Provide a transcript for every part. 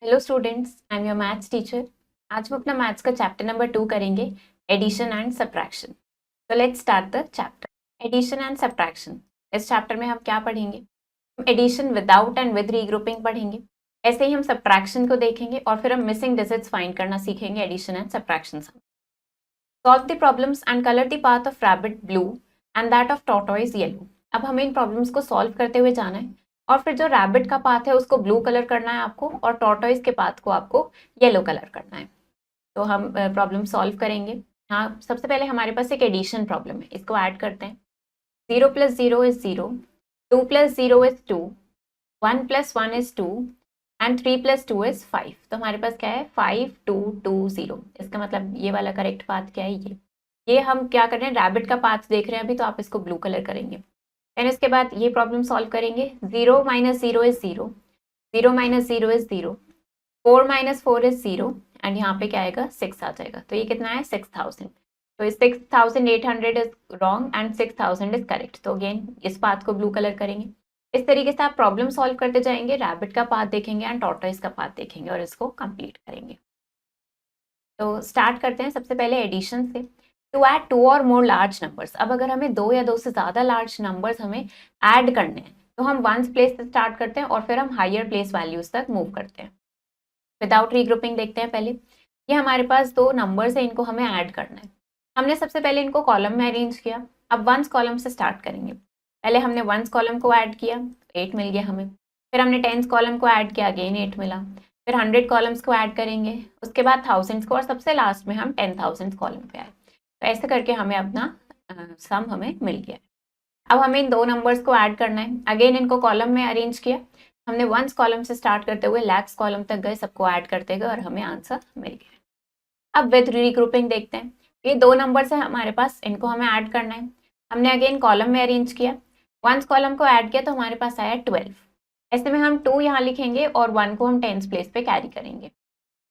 Hello students, I am your maths teacher. आज हम अपना मैथ्स का चैप्टर नंबर 2 करेंगे, एडिशन एंड सब्ट्रैक्शन। तो let's start the chapter addition and subtraction. इस चैप्टर में हम क्या पढ़ेंगे? हम addition without and with regrouping पढ़ेंगे। ऐसे ही हम सब्ट्रैक्शन को देखेंगे और फिर हम मिसिंग डिजिट्स फाइंड करना सीखेंगे addition and subtraction. Solve the problems and colour the path of rabbit blue and that of tortoise yellow. अब हमें इन प्रॉब्लम्स को सॉल्व करते हुए जाना है और फिर जो रैबिट का पाथ है उसको ब्लू कलर करना है आपको, और टॉर्टोइज के पाथ को आपको येलो कलर करना है। तो हम प्रॉब्लम सॉल्व करेंगे। हाँ, सबसे पहले हमारे पास एक एडिशन प्रॉब्लम है, इसको ऐड करते हैं। 0 + 0 is 0, 2 + 0 is 2, 1 + 1 is 2 and 3 + 2 is 5। तो हमारे पास क्या है? 5 2 2 0। इसका मतलब ये वाला करेक्ट पाथ क्या है? ये हम क्या कर रहे हैं? रैबिट का पाथ देख रहे हैं अभी, तो आप इसको ब्लू कलर करेंगे। देन इसके बाद ये प्रॉब्लम सॉल्व करेंगे। 0 - 0 इज 0, 0 - 0 इज 0, 4 - 4 इज 0 एंड यहाँ पे क्या आएगा? 6 आ जाएगा। तो ये कितना है? 6000। तो 6800 is wrong and 6000 is correct. तो अगेन इस पाथ को ब्लू कलर करेंगे। इस तरीके से आप प्रॉब्लम सॉल्व करते जाएंगे, रैबिट का पाथ देखेंगे एंड टॉर्टोइज का पाथ देखेंगे और इसको कंप्लीट करेंगे। तो स्टार्ट करते हैं सबसे पहले एडिशन से। टू ऐड 2 और मोर लार्ज नंबर्स। अब अगर हमें 2 या 2 से ज़्यादा लार्ज नंबर्स हमें ऐड करने हैं तो हम वंस प्लेस से स्टार्ट करते हैं और फिर हम हायर प्लेस वैल्यूज तक मूव करते हैं। विदाउट रीग्रुपिंग देखते हैं पहले। ये हमारे पास 2 नंबर्स है, इनको हमें ऐड करना है। हमने सबसे पहले इनको कॉलम में अरेंज किया। अब वंस कॉलम से स्टार्ट करेंगे। पहले हमने वंस कॉलम को ऐड किया, 8 मिल गया हमें। फिर हमने टेंस कॉलम को ऐड किया, अगेन 8 मिला। फिर 100 कॉलम्स को ऐड करेंगे, उसके बाद थाउजेंड्स को, और सबसे लास्ट में हम 10,000 कॉलम पे आए। तो ऐसे करके हमें अपना सम हमें मिल गया। अब हमें इन 2 नंबर्स को ऐड करना है। अगेन इनको कॉलम में अरेंज किया। हमने वंस कॉलम से स्टार्ट करते हुए लैक्स कॉलम तक गए, सबको ऐड करते गए और हमें आंसर मिल गया। अब विद रीग्रुपिंग देखते हैं। ये 2 नंबर्स है हमारे पास, इनको हमें ऐड करना है। हमने अगेन कॉलम में अरेंज किया, वंस कॉलम को ऐड किया तो हमारे पास आया 12। ऐसे में हम 2 यहाँ लिखेंगे और 1 को हम टेंस प्लेस पे कैरी करेंगे।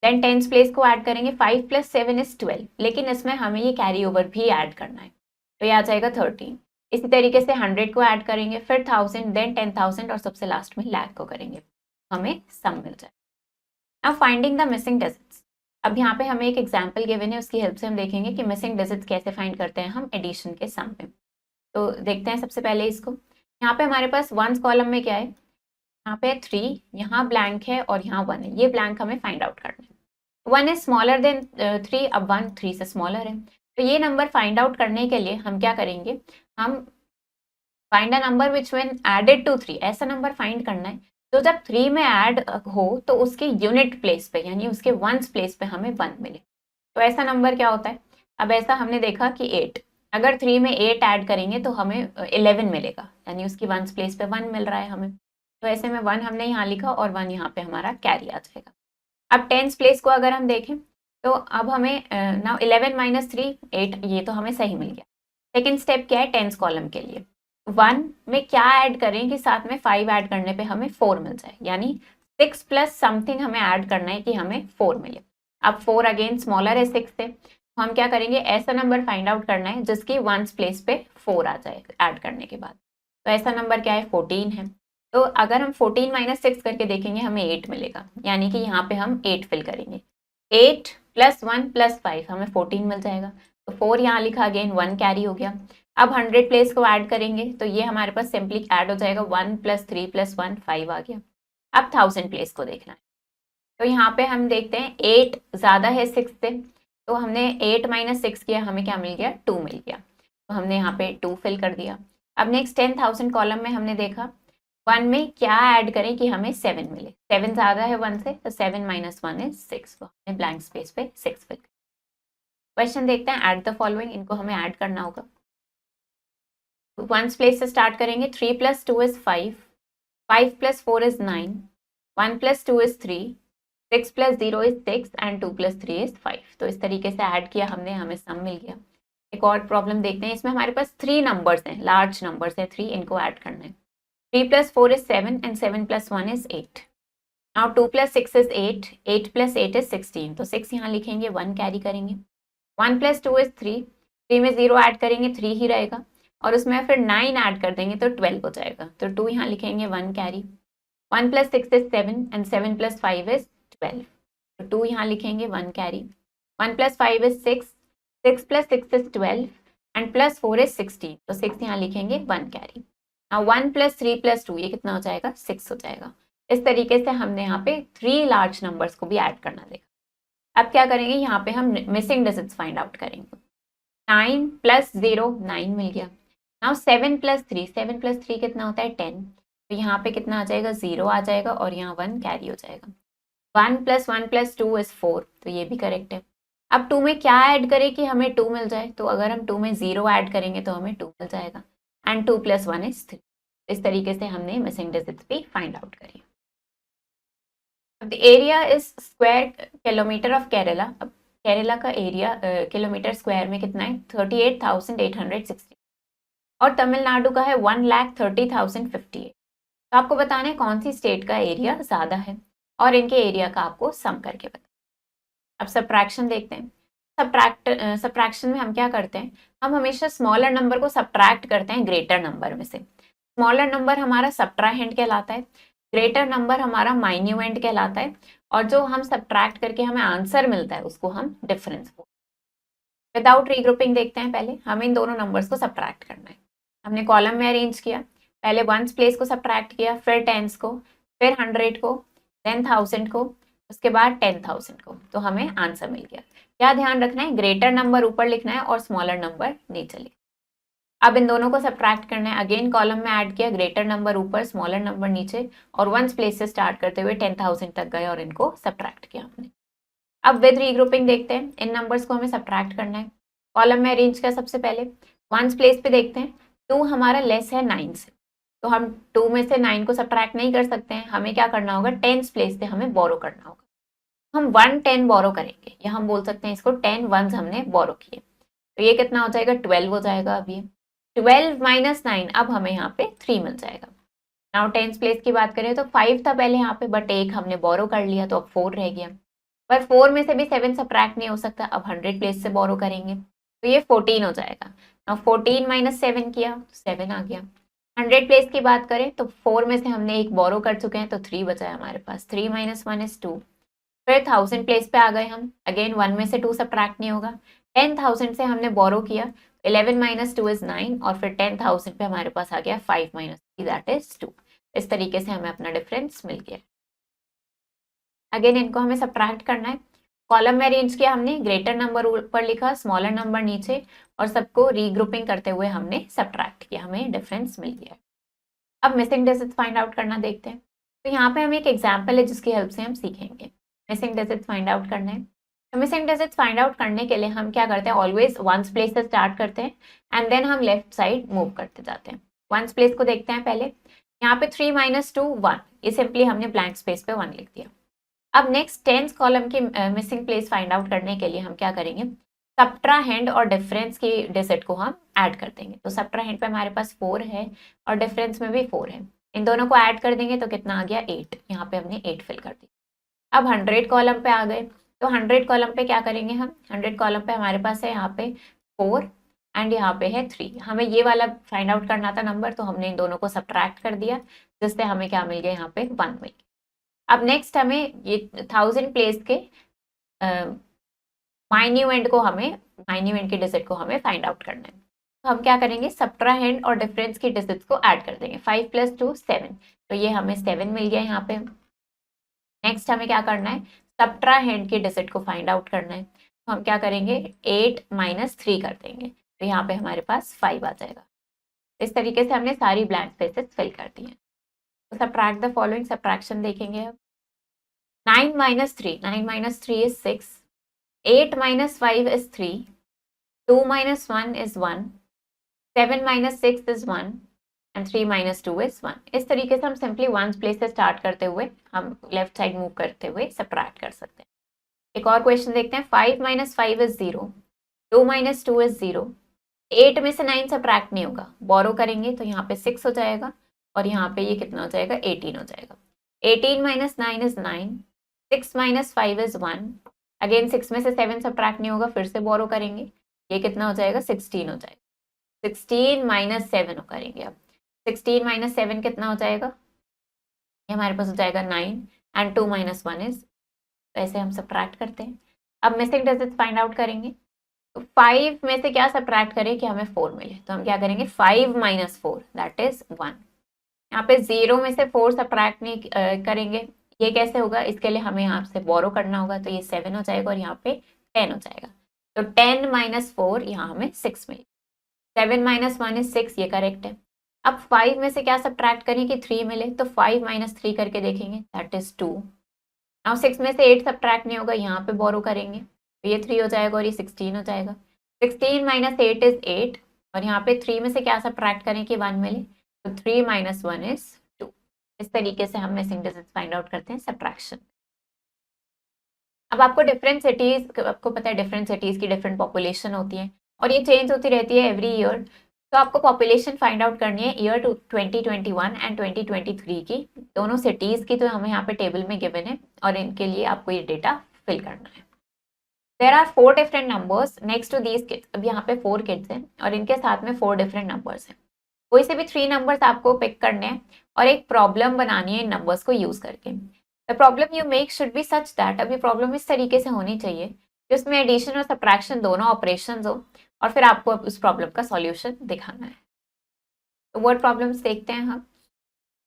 देन टेंस प्लेस को ऐड करेंगे। 5 + 7 इज 12, लेकिन इसमें हमें ये कैरी ओवर भी ऐड करना है, तो ये आ जाएगा 13। इसी तरीके से 100 को ऐड करेंगे, फिर 1000, देन 10,000 और सबसे लास्ट में लाख को करेंगे, हमें सम मिल जाए। अब फाइंडिंग द मिसिंग डिजिट्स। अब यहाँ पे हमें एक एग्जाम्पल गिवन है, उसकी हेल्प से हम देखेंगे कि मिसिंग डिजिट्स कैसे फाइंड करते हैं हम एडिशन के सम में। तो देखते हैं सबसे पहले इसको। यहाँ पे हमारे पास वंस कॉलम में क्या है? यहाँ पे 3, यहाँ ब्लैंक है और यहाँ 1 है। ये ब्लैंक हमें फाइंड आउट करना है। 1 इज स्मॉलर देन 3, अब 1 3 से स्मॉलर है। तो ये नंबर फाइंड आउट करने के लिए हम क्या करेंगे? हम find a number which when added to 3, ऐसा नंबर फाइंड करना है तो जब 3 में ऐड हो तो उसके यूनिट प्लेस पे, यानी उसके वंस प्लेस पे हमें 1 मिले। तो ऐसा नंबर क्या होता है? अब ऐसा हमने देखा कि 8, अगर 3 में 8 ऐड करेंगे तो हमें 11 मिलेगा, यानी उसकी वंस प्लेस पे 1 मिल रहा है हमें। तो ऐसे में 1 हमने यहाँ लिखा और 1 यहाँ पे हमारा कैरी आ जाएगा। अब टेंस प्लेस को अगर हम देखें तो अब हमें नाउ 11 - 3 8, ये तो हमें सही मिल गया। सेकेंड स्टेप क्या है टेंस कॉलम के लिए? 1 में क्या ऐड करें कि साथ में 5 ऐड करने पे हमें 4 मिल जाए, यानी 6 प्लस समथिंग हमें ऐड करना है कि हमें 4 मिले। अब 4 अगेन स्मॉलर है 6 से, तो हम क्या करेंगे? ऐसा नंबर फाइंड आउट करना है जिसकी वंस प्लेस पे 4 आ जाए ऐड करने के बाद। तो ऐसा नंबर क्या है? 14 है। तो अगर हम 14 - 6 करके देखेंगे हमें 8 मिलेगा, यानी कि यहाँ पे हम 8 फिल करेंगे। 8 + 1 + 5 हमें 14 मिल जाएगा। तो 4 यहाँ लिखा, अगेन 1 कैरी हो गया। अब 100 प्लेस को ऐड करेंगे तो ये हमारे पास सिंपली ऐड हो जाएगा, 1 + 3 + 1 5 आ गया। अब 1000 प्लेस को देखना है, तो यहाँ पे हम देखते हैं 8 ज़्यादा है 6 से, तो हमने 8 - 6 किया, हमें क्या मिल गया? 2 मिल गया। तो हमने यहाँ पे 2 फिल कर दिया। अब नेक्स्ट 10,000 कॉलम में हमने देखा 1 में क्या ऐड करें कि हमें 7 मिले। 7 ज़्यादा है 1 से, तो 7 - 1 इज 6, तो हमने ब्लैंक स्पेस पे 6 फिल। क्वेश्चन देखते हैं, ऐड द फॉलोइंग, इनको हमें ऐड करना होगा। वंस प्लेस से स्टार्ट करेंगे। 3 + 2 is 5, 5 + 4 is 9, 1 + 2 is 3, 6 + 0 is 6 and 2 + 3 is 5। तो इस तरीके से ऐड किया हमने, हमें सम मिल गया। एक और प्रॉब्लम देखते हैं, इसमें हमारे पास 3 नंबर्स हैं, लार्ज नंबर्स हैं 3, इनको ऐड करना है। 3 + 4 is 7 and 7 + 1 is 8. Now 2 + 6 is 8, 8 + 8 is 16, तो 6 यहाँ लिखेंगे, 1 कैरी करेंगे। 1 + 2 is 3, 3 में 0 ऐड करेंगे, 3 ही रहेगा, और उसमें फिर 9 ऐड कर देंगे तो 12 हो जाएगा, तो 2 यहाँ लिखेंगे, 1 कैरी। 1 + 6 is 7 and 7 + 5 is 12, तो 2 यहाँ लिखेंगे, 1 carry, 1 + 5 is 6, 6 + 6 is 12 and +4 is 16, तो 6 यहाँ लिखेंगे, 1 कैरी। नाउ 1 + 3 + 2 ये कितना हो जाएगा, 6 हो जाएगा। इस तरीके से हमने यहाँ पे 3 लार्ज नंबर्स को भी ऐड करना देखा। अब क्या करेंगे, यहाँ पे हम मिसिंग डिजिट्स फाइंड आउट करेंगे। 9 + 0 9 मिल गया। नाउ 7 + 3, 7 + 3 कितना होता है, 10, तो यहाँ पे कितना आ जाएगा, 0 आ जाएगा और यहाँ 1 कैरी हो जाएगा। 1 + 1 + 2 इज 4, तो ये भी करेक्ट है। अब 2 में क्या ऐड करें कि हमें 2 मिल जाए, तो अगर हम 2 में 0 ऐड करेंगे तो हमें 2 मिल जाएगा एंड 2 + 1 इज 3। इस तरीके से हमने मिसिंग डिजिट्स भी फाइंड आउट करी। अब the area is square kilometre of Kerala. अब केरला का एरिया किलोमीटर स्क्वायर में कितना है, 38,860 और तमिलनाडु का है 1,30,058। तो आपको बताना है कौन सी स्टेट का एरिया ज़्यादा है और इनके एरिया का आपको सम करके बताना। अब सब्ट्रैक्शन देखते हैं। सब्ट्रैक्शन में हम क्या करते हैं, हम हमेशा स्मॉलर नंबर को सब्ट्रैक्ट करते हैं ग्रेटर नंबर में से। स्मॉलर नंबर हमारा सब्ट्राहेंड कहलाता है, ग्रेटर नंबर हमारा माइन्यूएंड कहलाता है, और जो हम सब्ट्रैक्ट करके हमें आंसर मिलता है उसको हम डिफरेंस बोलते हैं। विदाउट रीग्रुपिंग देखते हैं, पहले हमें इन दोनों नंबर्स को सब्ट्रैक्ट करना है। हमने कॉलम में अरेंज किया, पहले वंस प्लेस को सब्ट्रैक्ट किया, फिर टेंस को, फिर 100 को, देन 1000 को, उसके बाद 10,000 को, तो हमें आंसर मिल गया। क्या ध्यान रखना है, ग्रेटर नंबर ऊपर लिखना है और स्मॉलर नंबर नीचे लिखना है। अब इन दोनों को सब्ट्रैक्ट करना है, अगेन कॉलम में ऐड किया, ग्रेटर नंबर ऊपर स्मॉलर नंबर नीचे, और वंस प्लेस से स्टार्ट करते हुए 10,000 तक गए और इनको सब्ट्रैक्ट किया हमने। अब विद रीग्रुपिंग देखते हैं, इन नंबर्स को हमें सब्ट्रैक्ट करना है। कॉलम में अरेंज किया, सबसे पहले वंस प्लेस पे देखते हैं, 2 हमारा लेस है 9 से, तो हम 2 में से 9 को सब्ट्रैक्ट नहीं कर सकते हैं, हमें क्या करना होगा, टेंस प्लेस से हमें बोरो करना होगा। हम 1 10 बोरो करेंगे, या हम बोल सकते हैं इसको 10 वंस हमने बोरो किए, तो ये कितना हो जाएगा, 12 हो जाएगा। अब ये 12 - 9, अब हमें यहाँ पे 3 मिल जाएगा। नाउ टेंस प्लेस की बात करें तो 5 था पहले यहाँ पे, बट 1 हमने बोरो कर लिया तो अब 4 रह गया, पर 4 में से भी 7 सब्ट्रैक्ट नहीं हो सकता, अब 100 प्लेस से बोरो करेंगे तो ये 14 हो जाएगा। नाउ 14 - 7 किया तो 7 आ गया। 100 प्लेस की बात करें तो 4 में से हमने 1 बोरो कर चुके हैं तो 3 बचा है हमारे पास, 3 - 1 इज 2। फिर 1000 प्लेस पे आ गए हम, अगेन 1 में से 2 सब्ट्रैक्ट नहीं होगा, 10,000 से हमने बोरो किया, 11 - 2 इज 9, और फिर 10,000 पे हमारे पास आ गया 5 - 3 दैट इज 2। इस तरीके से हमें अपना डिफरेंस मिल गया। अगेन इनको हमें सब्ट्रैक्ट करना है, कॉलम में अरेंज किया हमने, ग्रेटर नंबर ऊपर लिखा, स्मॉलर नंबर नीचे, और सबको रीग्रुपिंग करते हुए हमने सब्ट्रैक्ट किया, हमें डिफरेंस मिल गया। अब मिसिंग डिजिट्स फाइंड आउट करना देखते हैं। तो यहाँ पे हमें एक एग्जाम्पल है जिसकी हेल्प से हम सीखेंगे मिसिंग डिजिट्स फाइंड आउट करना है। तो मिसिंग डिजिट्स फाइंड आउट करने के लिए हम क्या करते हैं, ऑलवेज वंस प्लेस से स्टार्ट करते हैं एंड देन हम लेफ्ट साइड मूव करते जाते हैं। वंस प्लेस को देखते हैं पहले, यहाँ पे 3 - 2 1, ये सिंपली हमने ब्लैंक स्पेस पे 1 लिख दिया। अब नेक्स्ट टेंस कॉलम की मिसिंग प्लेस फाइंड आउट करने के लिए हम क्या करेंगे, सब्ट्राहेंड और डिफरेंस की डिजिट को हम ऐड कर देंगे। तो सब्ट्राहेंड पे हमारे पास 4 है और डिफरेंस में भी 4 है, इन दोनों को ऐड कर देंगे तो कितना आ गया, 8। यहाँ पे हमने 8 फिल कर दिया। अब 100 कॉलम पे आ गए, तो 100 कॉलम पे क्या करेंगे हम, 100 कॉलम पे हमारे पास है यहाँ पे 4 एंड यहाँ पे है 3। हमें ये वाला फाइंड आउट करना था नंबर, तो हमने इन दोनों को सब्ट्रैक्ट कर दिया, जिससे हमें क्या मिल गया, यहाँ पे 1 मिल गया। अब नेक्स्ट हमें ये 1000 प्लेस के माइन्यूएंड को हमें, माइन्यूएंड की डिजिट को हमें फाइंड आउट करना है। तो हम क्या करेंगे, सब्ट्राहेंड और डिफरेंस की डिजिट्स को ऐड कर देंगे। 5 + 2 7, तो ये हमें 7 मिल गया यहाँ पे। नेक्स्ट हमें क्या करना है, सब्ट्राहेंड की डिजिट को फाइंड आउट करना है। तो हम क्या करेंगे, 8 - 3 कर देंगे, तो यहाँ पे हमारे पास 5 आ जाएगा। इस तरीके से हमने सारी ब्लैंक स्पेसेस फिल कर दी हैं। तो सब्ट्रैक्ट द फॉलोइंग, सब्ट्रैक्शन देखेंगे अब। 9 - 3, 9 - 3 is 6, 8 - 5 is 3, 2 - 1 is 1, 7 - 6 is 1 and 3 - 2 is 1। इस तरीके से हम सिंपली वंस प्लेस से स्टार्ट करते हुए हम लेफ्ट साइड मूव करते हुए सब्ट्रैक्ट कर सकते हैं। एक और क्वेश्चन देखते हैं। 5 - 5 is 0, 2 - 2 is 0, 8 में से 9 सब्ट्रैक्ट नहीं होगा, बोरो करेंगे तो यहाँ पे 6 हो जाएगा और यहाँ पे ये कितना हो जाएगा, 18 हो जाएगा। 18 - 9 is 9, 6 - 5 is 1, अगेन 6 में से 7 सब्ट्रैक्ट नहीं होगा, फिर से बोरो करेंगे, ये कितना हो जाएगा, 16 हो जाएगा। 16 - 7 करेंगे अब, 16 - 7 कितना हो जाएगा, ये हमारे पास हो जाएगा 9 एंड 2 - 1 इज तो ऐसे हम सब्ट्रैक्ट करते हैं। अब मिसिंग डिजिट्स फाइंड आउट करेंगे। तो 5 में से क्या सब्ट्रैक्ट करें कि हमें 4 मिले, तो हम क्या करेंगे 5 - 4 दैट इज 1। यहाँ पे 0 में से 4 सब्ट्रैक्ट नहीं करेंगे, ये कैसे होगा, इसके लिए हमें यहाँ से बोरो करना होगा, तो ये 7 हो जाएगा और यहाँ पे 10 हो जाएगा। तो 10 - 4 यहाँ हमें 6 मिले। 7 - 1 इज 6, ये करेक्ट है। अब 5 में से क्या सब्ट्रैक्ट करें कि 3 मिले, तो 5 - 3 करके देखेंगे दैट इज 2। नाउ 6 में से 8 सब्ट्रैक्ट नहीं होगा, यहाँ पे बोरो करेंगे, तो ये 3 हो जाएगा और ये 16 हो जाएगा। 16 - 8 इज 8 और यहाँ पे 3 में से क्या सब्ट्रैक्ट करें कि 1 मिले, तो 3 - 1 इज 2। इस तरीके से हम मिसिंग डिजिट्स फाइंड आउट करते हैं सब्ट्रैक्शन। अब आपको डिफरेंट सिटीज, आपको पता है डिफरेंट सिटीज की डिफरेंट पॉपुलेशन होती है और ये चेंज होती रहती है एवरी ईयर। तो आपको पॉपुलेशन फाइंड आउट करनी है ईयर 2021 एंड 2023 की, दोनों सिटीज की, तो हमें यहाँ पे टेबल में गिवन है और इनके लिए आपको ये डेटा फिल करना है। There are 4 different numbers next to these kids. अब यहाँ पे 4 किड्स हैं और इनके साथ में 4 डिफरेंट नंबर्स हैं। कोई से भी 3 नंबर्स आपको पिक करने हैं और एक प्रॉब्लम बनानी है इन नंबर्स को यूज करके। The problem you make should be such that, अभी प्रॉब्लम इस तरीके से होनी चाहिए कि उसमें एडिशन और सब्ट्रैक्शन दोनों ऑपरेशंस हो और फिर आपको उस प्रॉब्लम का सॉल्यूशन दिखाना है। तो वर्ड प्रॉब्लम्स देखते हैं हम।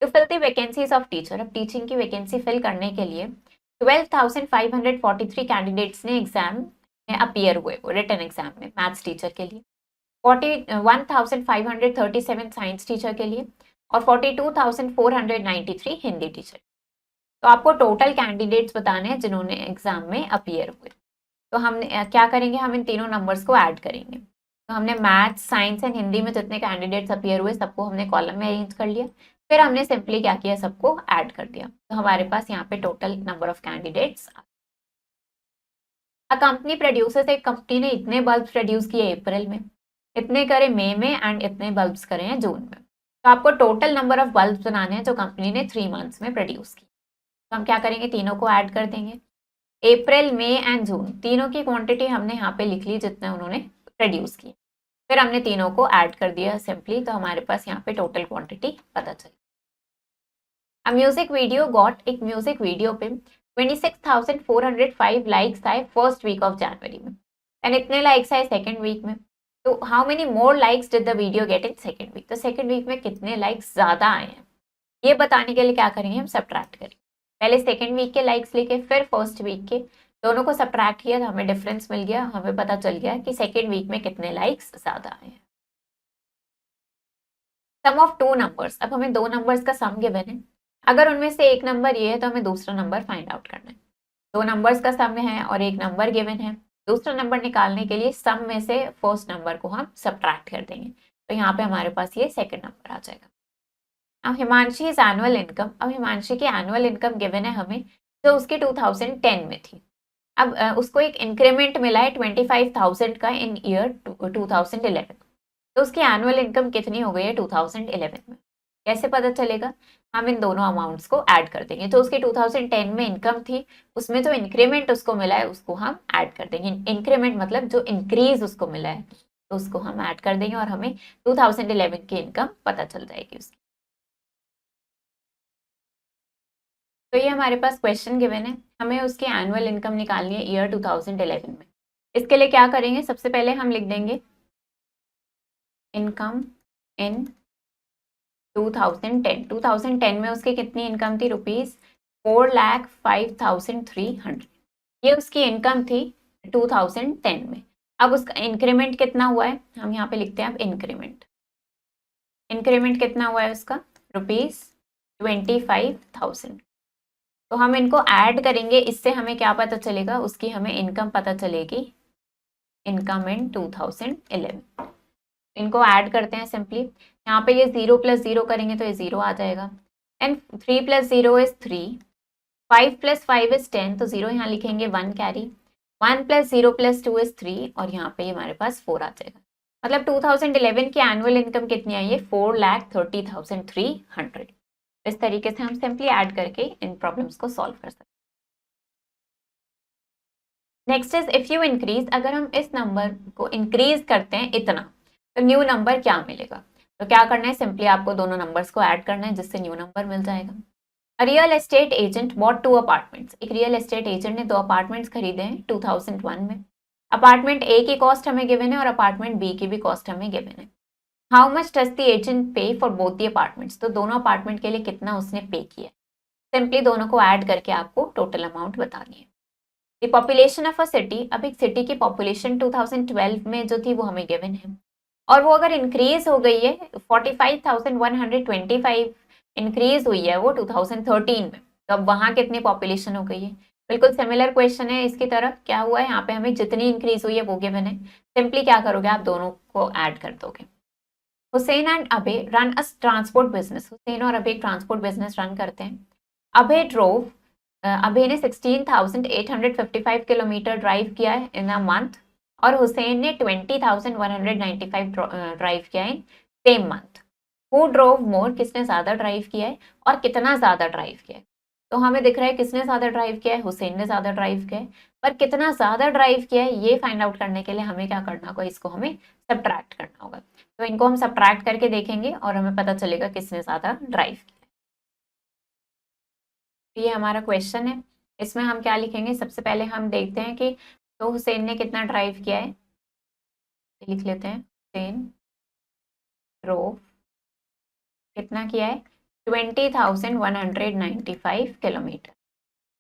To fill the vacancies of teacher, अब टीचिंग की वैकेंसी फिल करने के लिए 12,543 कैंडिडेट्स ने एग्जाम में अपीयर हुए, रिटन एग्जाम में मैथ्स टीचर के लिए, 41,537 साइंस टीचर के लिए और 42,493 हिंदी टीचर। तो आपको टोटल कैंडिडेट्स बताने हैं जिन्होंने एग्जाम में अपीयर हुए। तो हमने क्या करेंगे, हम इन तीनों नंबर्स को ऐड करेंगे। तो हमने मैथ्स, साइंस एंड हिंदी में जितने कैंडिडेट्स अपीयर हुए सबको हमने कॉलम में अरेंज कर लिया, फिर हमने सिंपली क्या किया, सबको ऐड कर दिया। तो हमारे पास यहाँ पे total number of candidates. A company producers, एक कंपनी ने इतने बल्ब प्रोड्यूस किए अप्रैल में, इतने करे मई में एंड इतने बल्ब्स करे हैं जून में। तो आपको टोटल नंबर ऑफ बल्ब्स बनाने हैं जो कंपनी ने 3 मंथ्स में प्रोड्यूस की। तो हम क्या करेंगे, तीनों को ऐड कर देंगे। अप्रैल, मई एंड जून तीनों की क्वांटिटी हमने यहाँ पे लिख ली जितने उन्होंने प्रोड्यूस की, फिर हमने तीनों को ऐड कर दिया सिंपली, तो हमारे पास यहाँ पे टोटल क्वांटिटी पता चली। अब म्यूजिक वीडियो गॉट, एक म्यूजिक वीडियो पे 26,405 लाइक्स आए फर्स्ट वीक ऑफ जनवरी में एंड इतने लाइक्स आए सेकेंड वीक में। तो how many more likes did the video get in second week, तो सेकेंड वीक में कितने लाइक्स ज्यादा आए हैं, ये बताने के लिए क्या करेंगे, हम सब्ट्रैक्ट करेंगे। पहले सेकेंड वीक के लाइक्स लेके फिर फर्स्ट वीक के, दोनों को सब्ट्रैक्ट किया तो हमें डिफरेंस मिल गया, हमें पता चल गया कि सेकेंड वीक में कितने लाइक्स ज्यादा आए हैं। सम ऑफ 2 नंबर्स, अब हमें 2 नंबर्स का सम गिवन है, अगर उनमें से एक नंबर ये है तो हमें दूसरा नंबर फाइंड आउट करना है। 2 नंबर्स का सम है और एक नंबर गिवन है, दूसरा नंबर निकालने के लिए सम में से फर्स्ट नंबर को हम सब्ट्रैक्ट कर देंगे, तो यहाँ पे हमारे पास ये सेकंड नंबर आ जाएगा। अब हिमांशी इज एनुअल इनकम, अब हिमांशी की एनुअल इनकम गिवन है हमें जो उसकी 2010 में थी। अब उसको एक इंक्रीमेंट मिला है 25,000 का इन ईयर 2011, तो उसकी एनुअल इनकम कितनी हो गई है 2011 में, कैसे पता चलेगा, हम इन दोनों अमाउंट्स को ऐड कर देंगे। तो उसकी 2010 में इनकम थी, उसमें जो इंक्रीमेंट उसको मिला है उसको हम ऐड कर देंगे। इंक्रीमेंट मतलब जो इंक्रीज उसको मिला है तो उसको हम ऐड कर देंगे और हमें 2011 की इनकम पता चल जाएगी उसकी। तो ये हमारे पास क्वेश्चन गिवन है, हमें उसकी एनुअल इनकम निकालनी है ईयर 2011 में। इसके लिए क्या करेंगे, सबसे पहले हम लिख देंगे इनकम इन 2010। 2010 में उसकी कितनी इनकम थी, ₹4,05,300, ये उसकी इनकम थी 2010 में। अब उसका इंक्रीमेंट कितना हुआ है, हम यहाँ पे लिखते हैं अब इंक्रीमेंट, इंक्रीमेंट कितना हुआ है उसका ₹25,000। तो हम इनको ऐड करेंगे, इससे हमें क्या पता चलेगा, उसकी हमें इनकम पता चलेगी, इनकम इन 2011। इनको ऐड करते हैं सिंपली, यहाँ पे ये 0 + 0 करेंगे तो ये 0 आ जाएगा एंड 3 + 0 इज 3, 5 + 5 इज 10, तो 0 यहाँ लिखेंगे, 1 कैरी, 1 + 0 + 2 इज 3 और यहाँ पे हमारे पास 4 आ जाएगा। मतलब 2011 की एनुअल इनकम कितनी आई है, 4,30,300। इस तरीके से हम सिंपली ऐड करके इन प्रॉब्लम्स को सॉल्व कर सकते हैं। Next is if you increase, अगर हम इस नंबर को इंक्रीज करते हैं इतना तो न्यू नंबर क्या मिलेगा। तो क्या करना है, सिंपली आपको दोनों नंबर्स को ऐड करना है जिससे न्यू नंबर मिल जाएगा। A real estate agent bought 2 apartments, एक रियल एस्टेट एजेंट ने 2 अपार्टमेंट्स खरीदे हैं 2001 में। अपार्टमेंट ए की कॉस्ट हमें गिवन है और अपार्टमेंट बी की भी कॉस्ट हमें गिवन है। How much does the agent पे फॉर बोथ द अपार्टमेंट्स, तो दोनों अपार्टमेंट के लिए कितना उसने पे किया है। सिंपली दोनों को ऐड करके आपको टोटल अमाउंट बतानी है। The population of a city, अब एक सिटी की पॉपुलेशन 2012 में जो थी वो हमें गिवन है और वो अगर इंक्रीज हो गई है 45,125 इंक्रीज हुई है वो 2013 में, तो अब वहां कितनी पॉपुलेशन हो गई है। बिल्कुल सिमिलर क्वेश्चन है इसकी तरफ, क्या हुआ है यहाँ पे हमें जितनी इंक्रीज हुई है वो गिवन है। सिंपली क्या करोगे आप दोनों को ऐड कर दोगे। Hussain and Abhay run a transport business, Hussain और अभय ट्रांसपोर्ट बिजनेस रन करते हैं। अभय ड्रोव, अभय ने 16,855 किलोमीटर ड्राइव किया है इन अ मंथ और हुसैन ने 20,195 ड्राइव किया है सेम मंथ। हु ड्रोव मोर, किसने ज्यादा ड्राइव किया है और कितना ज्यादा ड्राइव किया है। तो हमें दिख रहा है किसने ज्यादा ड्राइव किया है, हुसैन ने ज्यादा ड्राइव किया है, पर कितना ज्यादा ड्राइव किया है ये फाइंड आउट करने के लिए हमें क्या करना होगा, इसको हमें सब्ट्रैक्ट करना होगा। तो इनको हम सब्ट्रैक्ट करके देखेंगे और हमें पता चलेगा किसने ज्यादा ड्राइव किया। तो ये हमारा क्वेश्चन है, इसमें हम क्या लिखेंगे, सबसे पहले हम देखते हैं कि तो हुसैन ने कितना ड्राइव किया है, लिख लेते हैं हुसैन ड्रोव कितना किया है 20,195 किलोमीटर।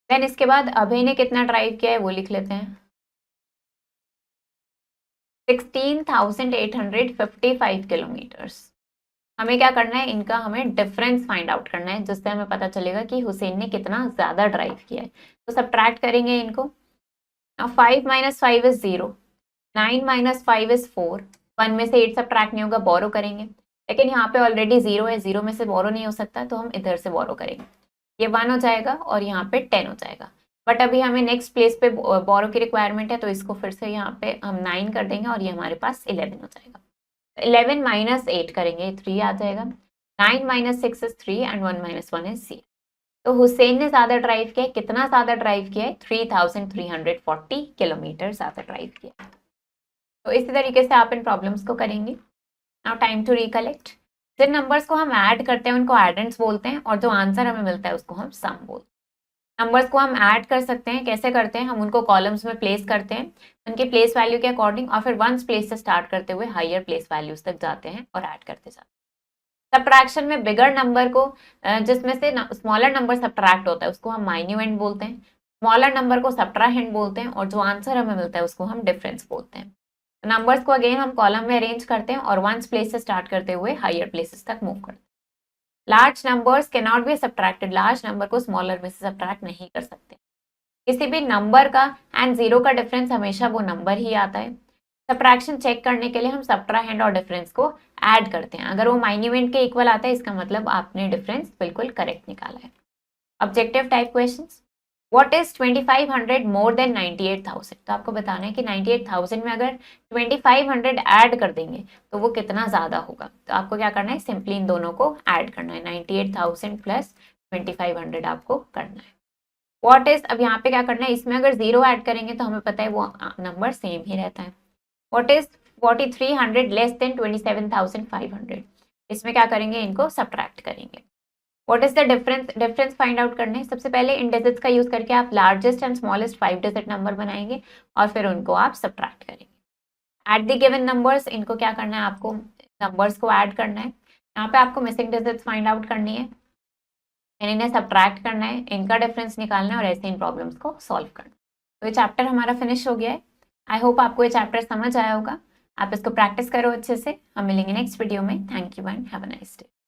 देन इसके बाद अभय ने कितना ड्राइव किया है वो लिख लेते हैं 16,855 किलोमीटर्स। हमें क्या करना है, इनका हमें डिफरेंस फाइंड आउट करना है जिससे हमें पता चलेगा कि हुसैन ने कितना ज्यादा ड्राइव किया है। तो सब्ट्रैक्ट करेंगे इनको। 5 - 5 इज 0, 9 - 5 इज 4, 1 में से 8 सब्ट्रैक्ट नहीं होगा, बोरो करेंगे। लेकिन यहाँ पे ऑलरेडी 0 है, 0 में से बोरो नहीं हो सकता तो हम इधर से बोरो करेंगे। ये 1 हो जाएगा और यहाँ पे 10 हो जाएगा। बट अभी हमें नेक्स्ट प्लेस पे बोरो की रिक्वायरमेंट है तो इसको फिर से यहाँ पे हम 9 कर देंगे और ये हमारे पास 11 हो जाएगा। 11 - 8 करेंगे 3 आ जाएगा। 9 - 6 इज 3 एंड 1 - 1 इज 0। तो हुसैन ने ज्यादा ड्राइव किया है, कितना ज्यादा ड्राइव किया है 3,340 किलोमीटर ज्यादा ड्राइव किया है। तो इसी तरीके से आप इन प्रॉब्लम्स को करेंगे। Now time to recollect. जिन नंबर्स को हम ऐड करते हैं उनको एडेंट्स बोलते हैं और जो आंसर हमें मिलता है उसको हम सम बोलते हैं। नंबर्स को हम ऐड कर सकते हैं, कैसे करते हैं, हम उनको कॉलम्स में प्लेस करते हैं उनके प्लेस वैल्यू के अकॉर्डिंग और फिर वंस प्लेस से स्टार्ट करते हुए हायर प्लेस वैल्यूज तक जाते हैं और ऐड करते जाते हैं। सब्ट्रैक्शन में बिगर नंबर को जिसमें से स्मॉलर नंबर सब्ट्रैक्ट होता है उसको हम माइन्यूएंड बोलते हैं, स्मॉलर नंबर को सब्ट्राहेंड बोलते हैं और जो आंसर हमें मिलता है उसको हम डिफरेंस बोलते हैं। नंबर्स को अगेन हम कॉलम में अरेंज करते हैं और वंस प्लेस से स्टार्ट करते हुए हायर प्लेसेस तक मूव करते हैं। Large numbers can not be subtracted, large number को स्मॉलर में से सब्ट्रैक्ट नहीं कर सकते। किसी भी नंबर का एंड जीरो का डिफरेंस हमेशा वो नंबर ही आता है। सब्ट्रैक्शन चेक करने के लिए हम सब्ट्राहेंड और डिफरेंस को ऐड करते हैं, अगर वो माइन्यूएंड के इक्वल आता है इसका मतलब आपने डिफरेंस बिल्कुल करेक्ट निकाला है। Objective type questions. What is 2500 more than 98,000, तो आपको बताना है कि 98,000 में अगर 2500 ऐड कर देंगे तो वो कितना ज्यादा होगा। तो आपको क्या करना है, सिंपली इन दोनों को ऐड करना है, 98,000 प्लस 2500 आपको करना है। व्हाट इज, अब यहाँ पे क्या करना है, इसमें अगर जीरो ऐड करेंगे तो हमें पता है वो नंबर सेम ही रहता है। व्हाट इज 4300 लेस देन 27,500, इसमें क्या करेंगे, इनको सब्ट्रैक्ट करेंगे। What is the difference, difference find out करने हैं। सबसे पहले इन डिजिट्स का यूज करके आप largest and smallest 5 digit number बनाएंगे और फिर उनको आप सब्ट्रैक्ट करेंगे। एट द गिवन नंबर्स, इनको क्या करना है, आपको नंबर्स को ऐड करना है। यहाँ पे आपको मिसिंग डिजिट्स फाइंड आउट करनी है, इन्हें सब्ट्रैक्ट करना है, इनका डिफरेंस निकालना है और ऐसे इन प्रॉब्लम्स को सॉल्व करना है। तो ये चैप्टर हमारा फिनिश हो गया है। आई होप आपको ये चैप्टर समझ आया होगा। आप इसको प्रैक्टिस करो अच्छे से। हम मिलेंगे नेक्स्ट वीडियो में। Thank you and have a nice day.